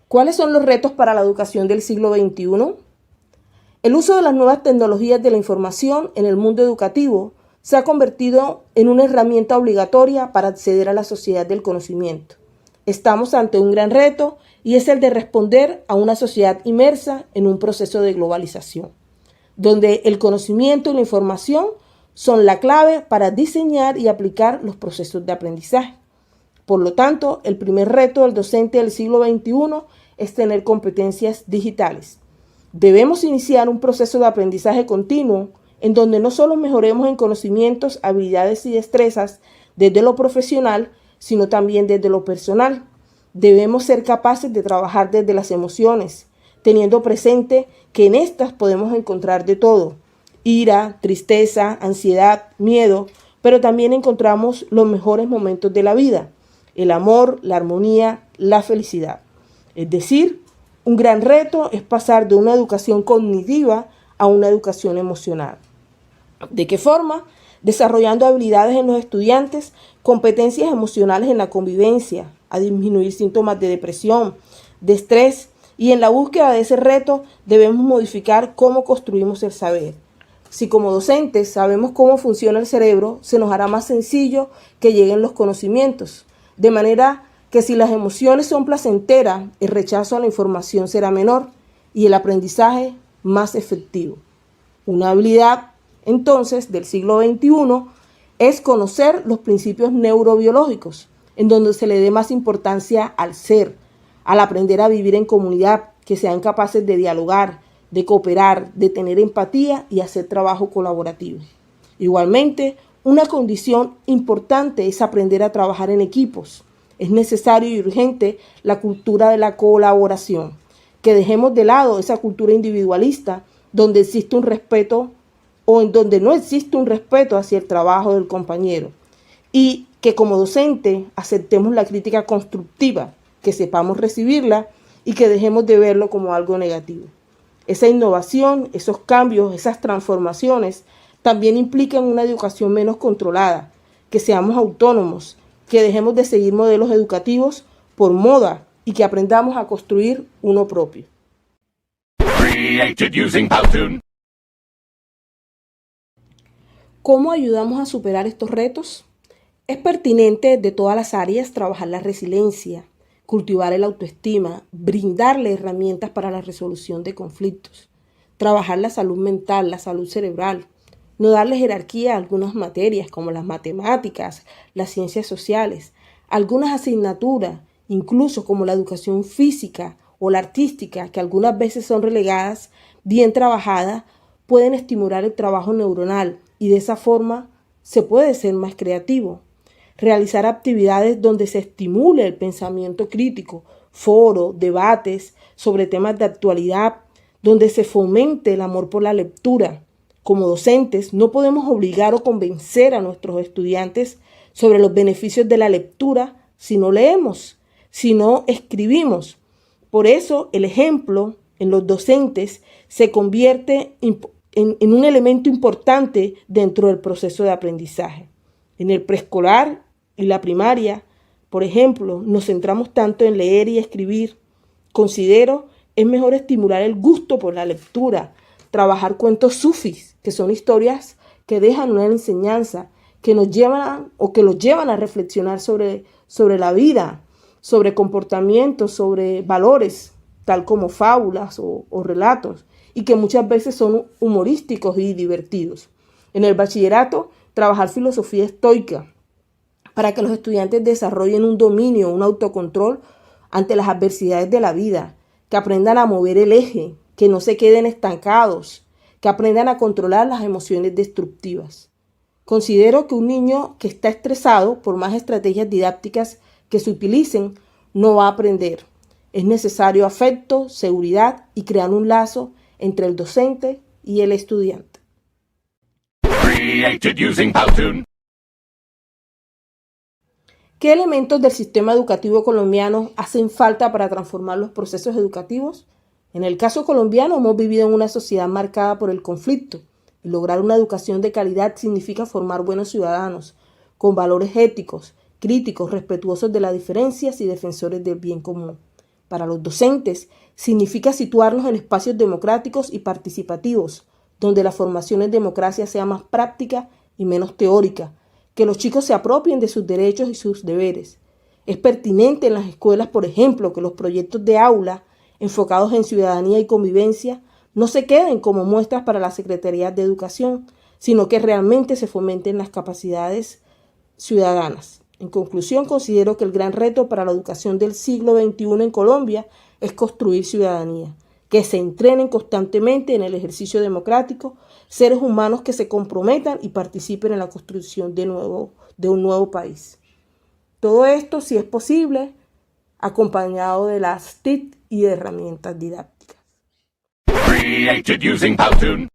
¿Cuáles son los retos para la educación del siglo XXI? El uso de las nuevas tecnologías de la información en el mundo educativo se ha convertido en una herramienta obligatoria para acceder a la sociedad del conocimiento. Estamos ante un gran reto y es el de responder a una sociedad inmersa en un proceso de globalización, donde el conocimiento y la información son la clave para diseñar y aplicar los procesos de aprendizaje. Por lo tanto, el primer reto del docente del siglo XXI es tener competencias digitales. Debemos iniciar un proceso de aprendizaje continuo en donde no solo mejoremos en conocimientos, habilidades y destrezas desde lo profesional, sino también desde lo personal. Debemos ser capaces de trabajar desde las emociones, teniendo presente que en estas podemos encontrar de todo: ira, tristeza, ansiedad, miedo, pero también encontramos los mejores momentos de la vida: el amor, la armonía, la felicidad. Es decir, un gran reto es pasar de una educación cognitiva a una educación emocional. ¿De qué forma? Desarrollando habilidades en los estudiantes, competencias emocionales en la convivencia, a disminuir síntomas de depresión, de estrés, y en la búsqueda de ese reto debemos modificar cómo construimos el saber. Si como docentes sabemos cómo funciona el cerebro, se nos hará más sencillo que lleguen los conocimientos, de manera que si las emociones son placenteras, el rechazo a la información será menor y el aprendizaje más efectivo. Una habilidad, entonces, del siglo XXI es conocer los principios neurobiológicos, en donde se le dé más importancia al ser, al aprender a vivir en comunidad, que sean capaces de dialogar, de cooperar, de tener empatía y hacer trabajo colaborativo. Igualmente, una condición importante es aprender a trabajar en equipos. Es necesario y urgente la cultura de la colaboración, que dejemos de lado esa cultura individualista donde existe un respeto o en donde no existe un respeto hacia el trabajo del compañero, y que como docente aceptemos la crítica constructiva, que sepamos recibirla y que dejemos de verlo como algo negativo. Esa innovación, esos cambios, esas transformaciones también implican una educación menos controlada, que seamos autónomos, que dejemos de seguir modelos educativos por moda y que aprendamos a construir uno propio. ¿Cómo ayudamos a superar estos retos? Es pertinente de todas las áreas trabajar la resiliencia, cultivar el autoestima, brindarle herramientas para la resolución de conflictos, trabajar la salud mental, la salud cerebral, no darle jerarquía a algunas materias como las matemáticas, las ciencias sociales, algunas asignaturas, incluso como la educación física o la artística, que algunas veces son relegadas, bien trabajadas, pueden estimular el trabajo neuronal y de esa forma se puede ser más creativo. Realizar actividades donde se estimule el pensamiento crítico, foros, debates sobre temas de actualidad, donde se fomente el amor por la lectura. Como docentes, no podemos obligar o convencer a nuestros estudiantes sobre los beneficios de la lectura si no leemos, si no escribimos. Por eso, el ejemplo en los docentes se convierte en un elemento importante dentro del proceso de aprendizaje. En el preescolar y la primaria, por ejemplo, nos centramos tanto en leer y escribir. Considero es mejor estimular el gusto por la lectura, trabajar cuentos sufis, que son historias que dejan una enseñanza, que nos llevan o que los llevan a reflexionar sobre la vida, sobre comportamientos, sobre valores, tal como fábulas o relatos, y que muchas veces son humorísticos y divertidos. En el bachillerato, trabajar filosofía estoica, para que los estudiantes desarrollen un dominio, un autocontrol ante las adversidades de la vida, que aprendan a mover el eje, que no se queden estancados, que aprendan a controlar las emociones destructivas. Considero que un niño que está estresado, por más estrategias didácticas que se utilicen, no va a aprender. Es necesario afecto, seguridad y crear un lazo entre el docente y el estudiante. ¿Qué elementos del sistema educativo colombiano hacen falta para transformar los procesos educativos? En el caso colombiano hemos vivido en una sociedad marcada por el conflicto. Y lograr una educación de calidad significa formar buenos ciudadanos, con valores éticos, críticos, respetuosos de las diferencias y defensores del bien común. Para los docentes, significa situarnos en espacios democráticos y participativos, donde la formación en democracia sea más práctica y menos teórica, que los chicos se apropien de sus derechos y sus deberes. Es pertinente en las escuelas, por ejemplo, que los proyectos de aula enfocados en ciudadanía y convivencia no se queden como muestras para las secretarías de educación, sino que realmente se fomenten las capacidades ciudadanas. En conclusión, considero que el gran reto para la educación del siglo XXI en Colombia es construir ciudadanía, que se entrenen constantemente en el ejercicio democrático, seres humanos que se comprometan y participen en la construcción de un nuevo país. Todo esto, si es posible, acompañado de las TIC y de herramientas didácticas. Created using Powtoon.